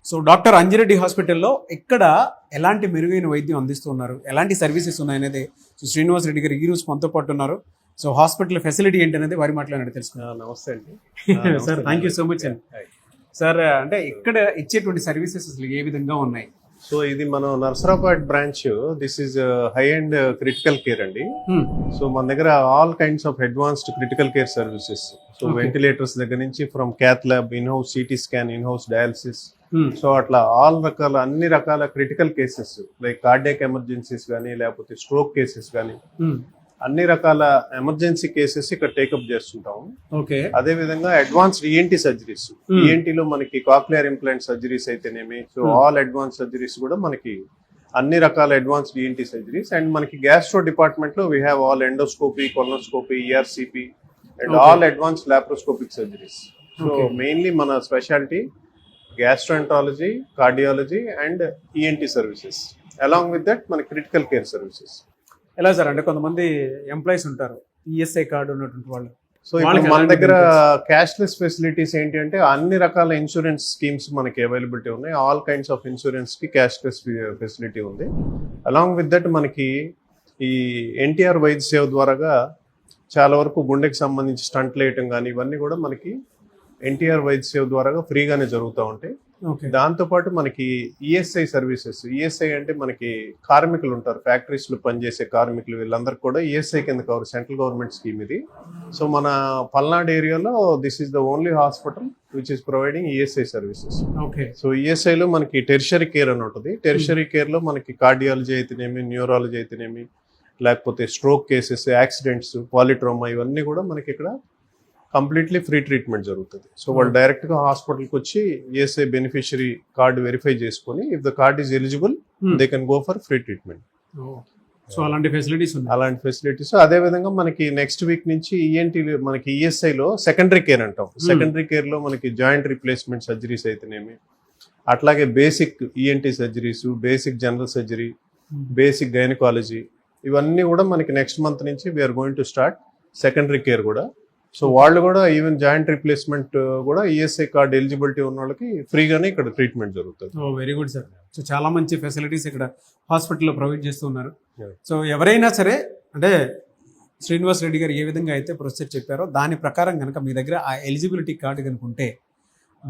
So doctor Anji Reddy హాస్పిటల్లో ఇక్కడ ఎలాంటి మెరుగైన వైద్యం అందిస్తున్నారు, ఎలాంటి సర్వీసెస్ ఉన్నాయనేది సో శ్రీనివాస్ రెడ్డి గారు ఈ రోజు మనతో పాటు ఉన్నారు. సో హాస్పిటల్ ఫెసిలిటీ ఏంటి అనేది వారి మాట్లాడి తెలుసుకున్నాను. నమస్తే అండి. Sir thank you so much అండి. సార్ అంటే ఇక్కడ ఇచ్చేటువంటి సర్వీసెస్ అసలు ఏ విధంగా ఉన్నాయి? సో ఇది మనం Narsarabad branch. This is high and critical care అండి. సో మన దగ్గర all kinds of advanced critical care services. So ventilators దగ్గర నుంచి from cath lab, in house CT scan, in house dialysis, so అట్లా అన్ని రకాల critical cases like cardiac emergencies కానీ లేకపోతే స్ట్రోక్ కేసెస్ కానీ అన్ని రకాల ఎమర్జెన్సీ కేసెస్ ఇక్కడ టేకప్ చేస్తుంటాము. అదే విధంగా అడ్వాన్స్డ్ ఈఎన్టీ సర్జరీస్, ఈఎన్టీలో మనకి కాక్లియర్ ఇంప్లాంట్ సర్జరీస్ అయితేనేమి, సో ఆల్ అడ్వాన్స్ సర్జరీస్ కూడా మనకి అన్ని రకాల అడ్వాన్స్డ్ ఈఎన్టీ సర్జరీస్. అండ్ మనకి గ్యాస్ట్రో డిపార్ట్మెంట్ లో we have all endoscopy, colonoscopy, ERCP and all advanced laparoscopic surgeries. So mainly మన speciality gastroenterology, cardiology and ENT services. Along with that మన critical care services. ఎలా sir అంటే కొంతమంది employees ఉంటారు ESI card ఉన్నటువంటి వాళ్ళు. So ఇప్పుడు మన దగ్గర క్యాష్లెస్ ఫెసిలిటీస్ ఏంటి అంటే అన్ని రకాల ఇన్సూరెన్స్ స్కీమ్స్ మనకి అవైలబిలిటీ ఉన్నాయి. ఆల్ కైండ్స్ ఆఫ్ ఇన్సూరెన్స్ కి క్యాష్లెస్ ఫెసిలిటీ ఉంది. అలాంగ్ విత్ దట్ మనకి ఈ ఎన్టీఆర్ వైద్య సేవ ద్వారాగా చాలా వరకు గుండెకి సంబంధించి స్టంట్లు వేయటం కానీ ఇవన్నీ కూడా మనకి ఎన్టీఆర్ వైద్య సేవ ద్వారాగా ఫ్రీగానే జరుగుతూ ఉంటాయి. దాంతోపాటు మనకి ఈఎస్ఐ సర్వీసెస్. ఈఎస్ఐ అంటే మనకి కార్మికులు ఉంటారు, ఫ్యాక్టరీస్ లో పనిచేసే కార్మికులు, వీళ్ళందరికీ కూడా ఈఎస్ఐ కింద కవర్, సెంట్రల్ గవర్నమెంట్ స్కీమ్ ఇది. సో మన పల్నాడు ఏరియాలో this is the only hospital which is providing ESI services. So ఈఎస్ఐలో మనకి టెర్షరీ కేర్ అని ఉంటుంది. టెర్షరీ కేర్ లో మనకి కార్డియాలజీ అయితేనేమి, న్యూరాలజీ అయితేనేమి, లేకపోతే స్ట్రోక్ కేసెస్, యాక్సిడెంట్స్, పాలిట్రోమా, ఇవన్నీ కూడా మనకి ఇక్కడ కంప్లీట్లీ ఫ్రీ ట్రీట్మెంట్ జరుగుతుంది. సో వాళ్ళు డైరెక్ట్ గా హాస్పిటల్కి వచ్చి ఈఎస్ఐ బెనిఫిషియరీ కార్డు వెరిఫై చేసుకుని if the card is eligible they can go for free treatment. So అలాంటి ఫెసిలిటీస్. అదే విధంగా మనకి నెక్స్ట్ వీక్ నుంచి ఈఎన్టీ మనకి ఈఎస్ఐ లో సెకండరీ కేర్ అంటాం. సెకండరీ కేర్ లో మనకి జాయింట్ రీప్లేస్మెంట్ సర్జరీస్ అయితేనేమి, అట్లాగే basic ENT surgeries, basic general surgery, basic gynaecology, ఇవన్నీ కూడా మనకి నెక్స్ట్ మంత్ నుంచి we are going to start secondary care కూడా. సో వాళ్ళు కూడా ఈవెన్ జాయింట్ రీప్లేస్మెంట్ కూడా ఈఎస్ఐ కార్డ్ ఎలిజిబిలిటీ ఉన్న వాళ్ళకి ఫ్రీగానే ఇక్కడ ట్రీట్మెంట్ జరుగుతుంది. Very good sir. సో చాలా మంచి ఫెసిలిటీస్ ఇక్కడ హాస్పిటల్లో ప్రొవైడ్ చేస్తున్నారు. సో ఎవరైనా సరే అంటే శ్రీనివాస్ రెడ్డి గారు ఏ విధంగా అయితే ప్రొసీజర్ చెప్పారో దాని ప్రకారం కనుక మీ దగ్గర ఆ ఎలిజిబిలిటీ కార్డు కనుక ఉంటే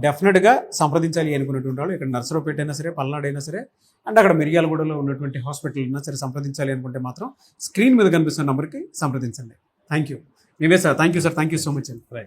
డెఫినెట్గా సంప్రదించాలి అనుకున్నటువంటి వాళ్ళు ఇక్కడ నర్సరావుపేట అయినా సరే, పల్నాడు అయినా సరే, అండ్ అక్కడ మిర్యాలగూడలో ఉన్నటువంటి హాస్పిటల్ అయినా సరే సంప్రదించాలి అనుకుంటే మాత్రం స్క్రీన్ మీద కనిపిస్తున్న నెంబర్కి సంప్రదించండి. Thank you. నీవే sir. Thank you sir. Thank you so much అండి.